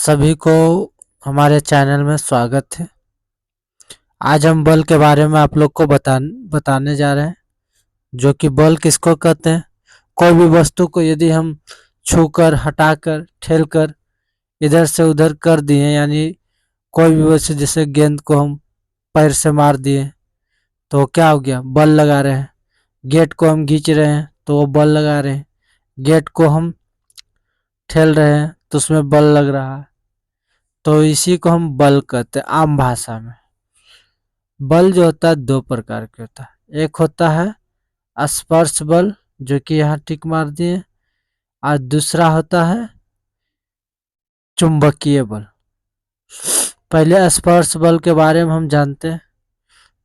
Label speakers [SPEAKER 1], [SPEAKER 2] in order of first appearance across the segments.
[SPEAKER 1] सभी को हमारे चैनल में स्वागत है। आज हम बल के बारे में आप लोग को बताने जा रहे हैं, जो कि बल किसको कहते हैं। कोई भी वस्तु को यदि हम छूकर, हटाकर, ठेलकर इधर से उधर कर दिए, यानी कोई भी वस्तु, जैसे गेंद को हम पैर से मार दिए तो क्या हो गया, बल लगा रहे हैं। गेट को हम खींच रहे हैं तो वो बल लगा रहे हैं। गेट को हम ठेल रहे हैं तो उसमें बल लग रहा है। तो इसी को हम बल कहते हैं आम भाषा में। बल जो होता है दो प्रकार के होता है। एक होता है स्पर्श बल, जो कि यहाँ टिक मार दिए, और दूसरा होता है चुंबकीय बल। पहले स्पर्श बल के बारे में हम जानते हैं।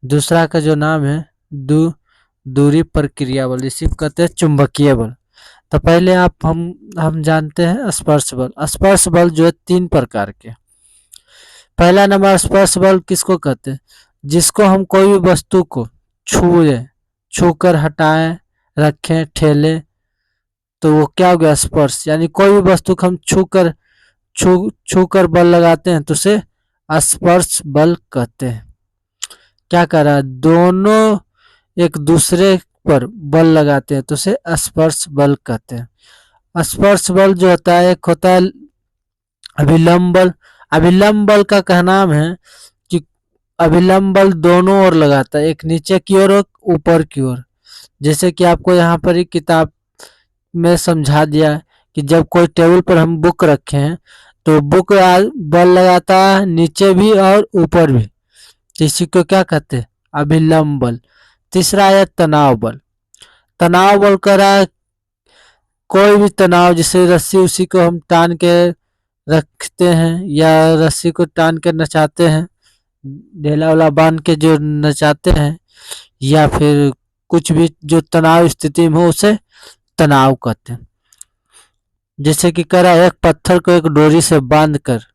[SPEAKER 1] दूसरा का जो नाम है दूरी प्रक्रिया बल, इसी को कहते हैं चुंबकीय बल। तो पहले हम जानते हैं स्पर्श बल। स्पर्श बल जो है तीन प्रकार के। पहला नंबर स्पर्श बल किसको कहते हैं, जिसको हम कोई भी वस्तु को छूकर हटाएं, रखें, ठेले, तो वो क्या हो गया, स्पर्श। यानी कोई भी वस्तु को हम छूकर बल लगाते हैं तो उसे स्पर्श बल कहते हैं। क्या कर रहा है, दोनों एक दूसरे पर बल लगाते हैं तो उसे स्पर्श बल कहते हैं। स्पर्श बल जो होता है, एक होता है अभिलंब बल। अभिलंब बल का कहना है कि अभिलंब बल दोनों ओर लगाता है, एक नीचे की ओर और ऊपर की ओर। जैसे कि आपको यहाँ पर ही किताब में समझा दिया है कि जब कोई टेबल पर हम बुक रखे हैं तो बुक बल लगाता है नीचे भी और ऊपर भी, तो इसी को क्या कहते हैं, अभिलंब बल। तीसरा है तनाव बल। तनाव बल कर रहा है कोई भी तनाव, जैसे रस्सी उसी को हम टान के रखते हैं या रस्सी को टान के नचाते हैं, ढेला वाला बांध के जो नचाते हैं, या फिर कुछ भी जो तनाव स्थिति में हो उसे तनाव कहते हैं। जैसे कि करा एक पत्थर को एक डोरी से बांध कर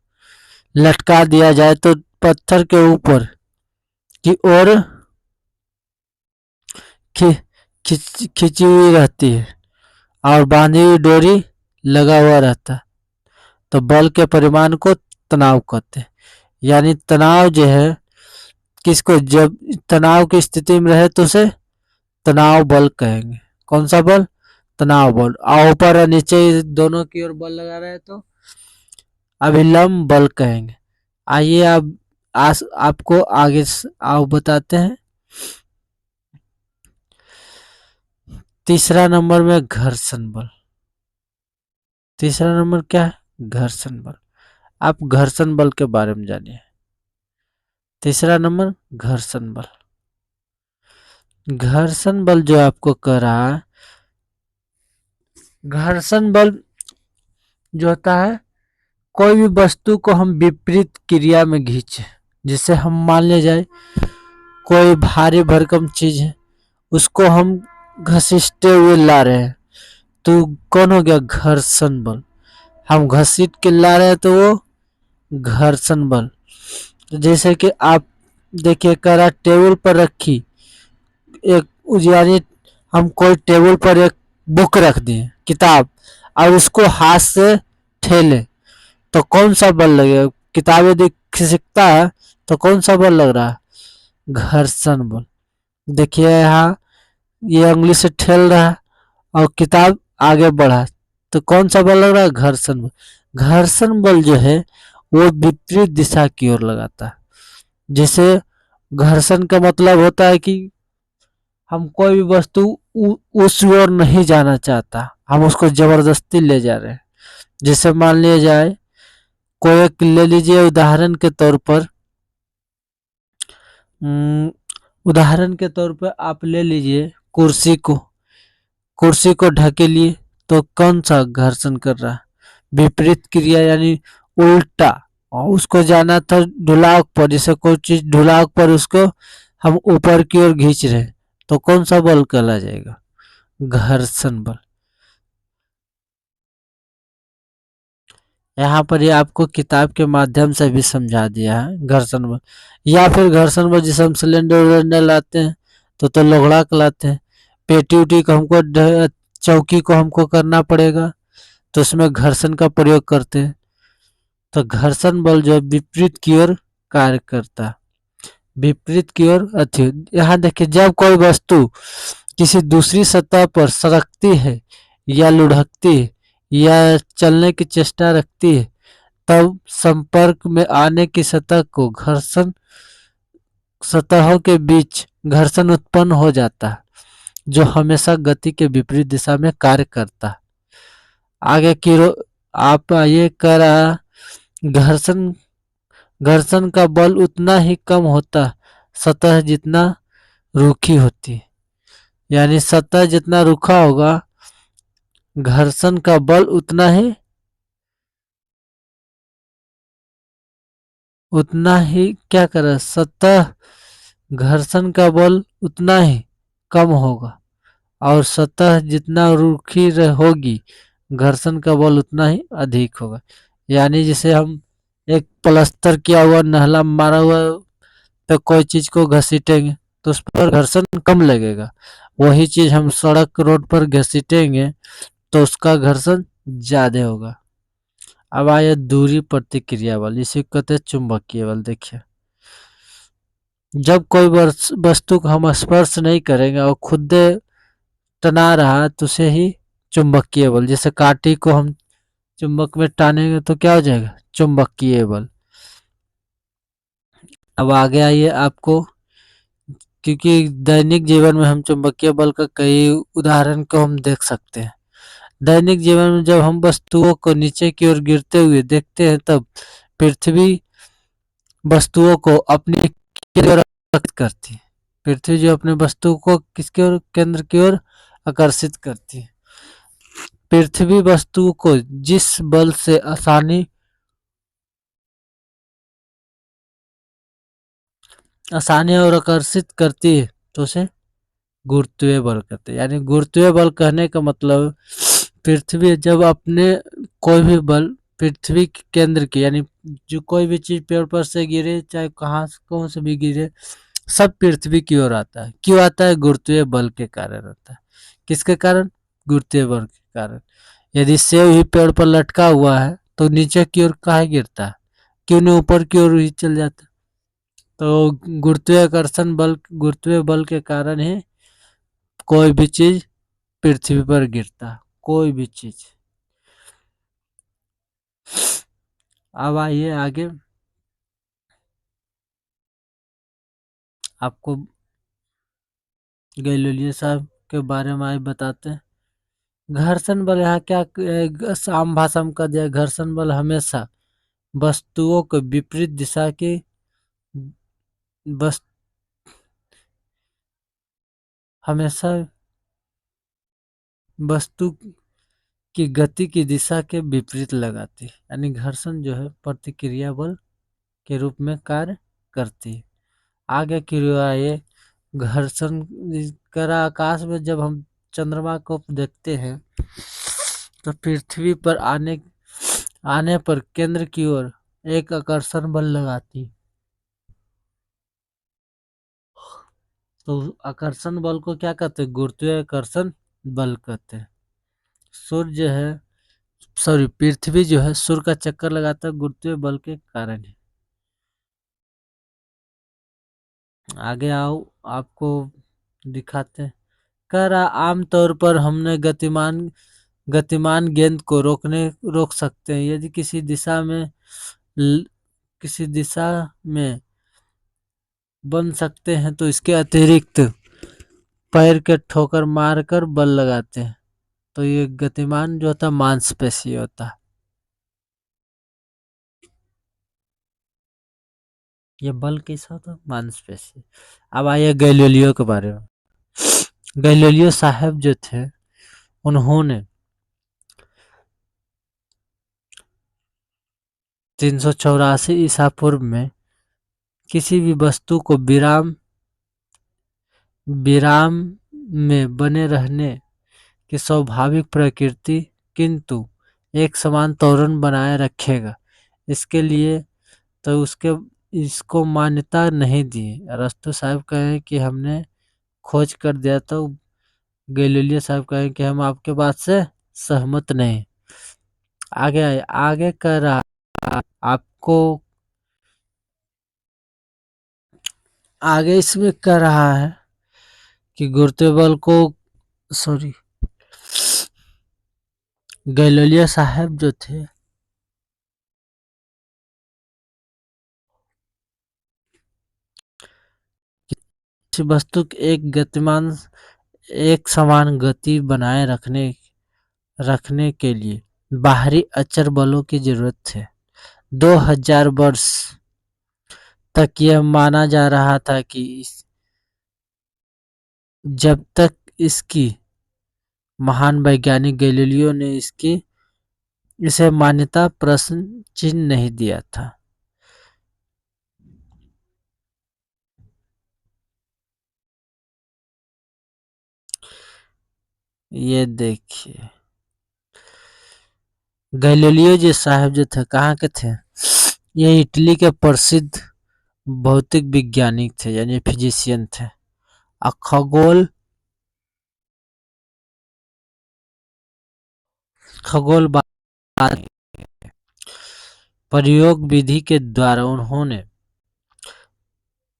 [SPEAKER 1] लटका दिया जाए तो पत्थर के ऊपर की ओर खिंची हुई रहती है और बांधी हुई डोरी लगा हुआ रहता है, तो बल के परिमाण को तनाव कहते हैं। यानी तनाव जो है किसको, जब तनाव की स्थिति में रहे तो उसे तनाव बल कहेंगे। कौन सा बल, तनाव बल। और ऊपर और नीचे दोनों की ओर बल लगा रहे तो अभिलंब बल कहेंगे। आइए अब आपको आगे आओ बताते हैं। तीसरा नंबर में घर्षण बल। तीसरा नंबर क्या है, घर्षण बल। आप घर्षण बल के बारे में जानिए। तीसरा नंबर घर्षण बल। घर्षण बल जो आपको कह रहा है, घर्षण बल जो होता है कोई भी वस्तु को हम विपरीत क्रिया में खींचे, जिसे हम मान ले जाए कोई भारी भरकम चीज है, उसको हम घसीटते हुए ला रहे हैं तो कौन हो गया, घर्षण बल। हम घसीट के ला रहे हैं तो वो घर्षण बल। जैसे कि आप देखिए, करा टेबल पर रखी एक, यानी हम कोई टेबल पर एक बुक रख दिए, किताब, और उसको हाथ से ठेले तो कौन सा बल लगेगा। किताब यदि खिसकता है तो कौन सा बल लग रहा है, घर्षण बल। देखिए यहाँ ये उंगली से ठेल रहा है और किताब आगे बढ़ा तो कौन सा बल लग रहा है, घर्षण बल। घर्षण बल जो है वो विपरीत दिशा की ओर लगाता है। जैसे घर्षण का मतलब होता है कि हम कोई भी वस्तु उस ओर नहीं जाना चाहता, हम उसको जबरदस्ती ले जा रहे हैं। जैसे मान लिया जाए, कोई एक ले लीजिए उदाहरण के तौर पर, उदाहरण के तौर पर आप ले लीजिए कुर्सी को, कुर्सी को ढकेलिए तो कौन सा घर्षण कर रहा है, विपरीत क्रिया, यानी उल्टा। और उसको जाना था ढुलाव पर, जैसे कोई चीज ढुलाव पर उसको हम ऊपर की ओर खींच रहे हैं तो कौन सा बल कहला जाएगा, घर्षण बल। यहाँ पर ये आपको किताब के माध्यम से भी समझा दिया है घर्षण बल। या फिर घर्षण बल जैसे हम सिलेंडर विलेंडर लाते हैं तो लोहड़ा लाते हैं, पेटी उटी को हमको चौकी को हमको करना पड़ेगा तो उसमें घर्षण का प्रयोग करते हैं। तो घर्षण बल जो है विपरीत की ओर कार्य करता है, विपरीत की ओर अति। यहाँ देखिए, जब कोई वस्तु किसी दूसरी सतह पर सरकती है या लुढ़कती है या चलने की चेष्टा रखती है, तब संपर्क में आने की सतह को घर्षण सतहों के बीच घर्षण उत्पन्न हो जाता है, जो हमेशा गति के विपरीत दिशा में कार्य करता है। आगे की आप ये कह रहा, घर्षण घर्षण का बल उतना ही कम होता है सतह जितना रूखी होती है। यानी सतह जितना रूखा होगा, घर्षण का बल उतना ही क्या करे, सतह घर्षण का बल उतना ही कम होगा, और सतह जितना रूखी होगी, घर्षण का बल उतना ही अधिक होगा। यानी जैसे हम एक प्लास्टर किया हुआ नाला मारा हुआ तो कोई चीज को घसीटेंगे तो उस पर घर्षण कम लगेगा, वही चीज हम सड़क रोड पर घसीटेंगे तो उसका घर्षण ज्यादा होगा। अब आया दूरी प्रतिक्रिया बल, इसे कहते हैं चुंबकीय बल। देखिए, जब कोई वस्तु को हम स्पर्श नहीं करेंगे और खुद तना रहा तो उसे ही चुंबकीय बल, जैसे कांटे को हम चुंबक में टानेंगे तो क्या हो जाएगा, चुंबकीय बल। अब आगे आइए आपको, क्योंकि दैनिक जीवन में हम चुंबकीय बल का कई उदाहरण को हम देख सकते हैं। दैनिक जीवन में जब हम वस्तुओं को नीचे की ओर गिरते हुए देखते हैं, तब पृथ्वी वस्तुओं को अपने की ओर आकर्षित करती है। पृथ्वी जो अपने वस्तु को किसकी ओर, केंद्र की ओर आकर्षित करती है। पृथ्वी वस्तु को जिस बल से आसानी और आकर्षित करती है तो उसे गुरुत्वीय बल कहते हैं। यानी गुरुत्वीय बल कहने का मतलब, पृथ्वी जब अपने कोई भी बल पृथ्वी के केंद्र की, यानी जो कोई भी चीज पेड़ पर से गिरे, चाहे कहाँ कौन से भी गिरे, सब पृथ्वी की ओर आता है। क्यों आता है, गुरुत्वीय बल के कारण आता है। किसके कारण, गुरुत्वीय बल के कारण। यदि सेब ही पेड़ पर लटका हुआ है तो नीचे की ओर काहे गिरता है, क्यों नहीं ऊपर की ओर ही चल जाता है। तो गुरुत्वाकर्षण बल, गुरुत्वीय बल के कारण ही कोई भी चीज पृथ्वी पर गिरता, कोई भी चीज। अब आइए आगे, आपको गैलीलियो साहब के बारे में आगे बताते हैं। घर्षण बल यहाँ क्या, आम भाषा में कह दिया, घर्षण बल हमेशा वस्तुओं को विपरीत दिशा की वस्तु हमेशा वस्तु की गति की दिशा के विपरीत लगाती है। यानी घर्षण जो है प्रतिक्रिया बल के रूप में कार्य करती है। आगे की ये घर्षण कर आकाश में जब हम चंद्रमा को देखते हैं तो पृथ्वी पर आने पर केंद्र की ओर एक आकर्षण बल लगाती है। तो आकर्षण बल को क्या कहते हैं, गुरुत्वाकर्षण बल कहते हैं। सूर्य है, सॉरी, पृथ्वी जो है सूर्य का चक्कर लगाता है गुरुत्वीय बल के कारण ही। आगे आओ, आपको दिखाते हैं। कह रहा, आमतौर पर हमने गतिमान गतिमान गेंद को रोक सकते हैं यदि ल, किसी दिशा में बन सकते हैं, तो इसके अतिरिक्त पैर के ठोकर मारकर बल लगाते हैं। तो ये गतिमान जो होता है मांसपेशी होता है, ये बल कैसा होता है, मांसपेशी। अब आइए गैलीलियो के बारे में। गैलीलियो साहब जो थे, उन्होंने 384 ईसा पूर्व में किसी भी वस्तु को विराम विराम में बने रहने की स्वाभाविक प्रकृति, किंतु एक समान त्वरण बनाए रखेगा, इसके लिए तो उसके इसको मान्यता नहीं दी। अरस्तु साहब कहें कि हमने खोज कर दिया, तो गैलीलियो साहब कहें कि हम आपके बात से सहमत नहीं। आगे कह रहा, आपको आगे इसमें कह रहा है कि गुरुत्वीय बल को, सॉरी, गैलीलियो साहब जो थे किसी वस्तु की एक समान गति बनाए रखने के लिए बाहरी अचर बलों की जरूरत है। 2000 वर्ष तक यह माना जा रहा था कि जब तक इसकी महान वैज्ञानिक गैलीलियो ने इसे मान्यता प्रश्न चिन्ह नहीं दिया था। ये देखिए, गैलीलियो जी साहब जो थे कहाँ के थे? ये इटली के प्रसिद्ध भौतिक वैज्ञानिक थे, यानी फिजिशियन थे। और खगोल प्रयोग विधि के द्वारा उन्होंने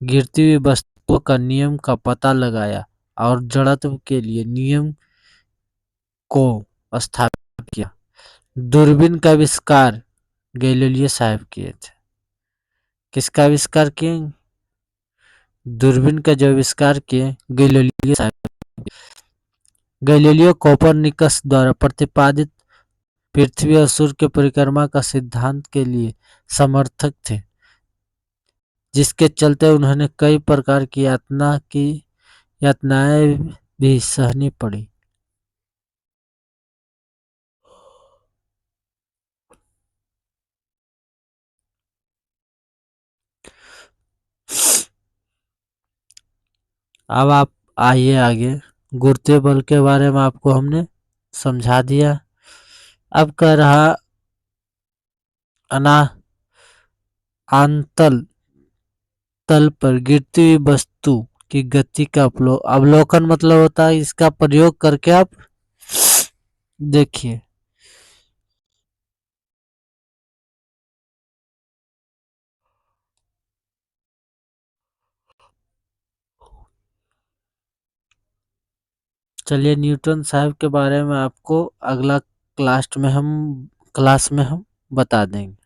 [SPEAKER 1] गिरती हुई वस्तुओं का नियम का पता लगाया और जड़त्व के लिए नियम को स्थापित किया। दूरबीन का आविष्कार गैलीलियो साहब किए थे। किसका आविष्कार किए? दूरबीन का जो आविष्कार किए गैलीलियो साहब। गैलीलियो कोपरनिकस द्वारा प्रतिपादित पृथ्वी और सूर्य के परिक्रमा का सिद्धांत के लिए समर्थक थे, जिसके चलते उन्होंने कई प्रकार की यातनाएं भी सहनी पड़ी। अब आप आइए आगे। गुरुत्वीय बल के बारे में आपको हमने समझा दिया। अब कह रहा अना आंतल तल पर गिरती हुई वस्तु की गति का अवलोकन मतलब होता है इसका प्रयोग करके आप देखिए। चलिए, न्यूटन साहब के बारे में आपको अगला क्लास में हम बता देंगे।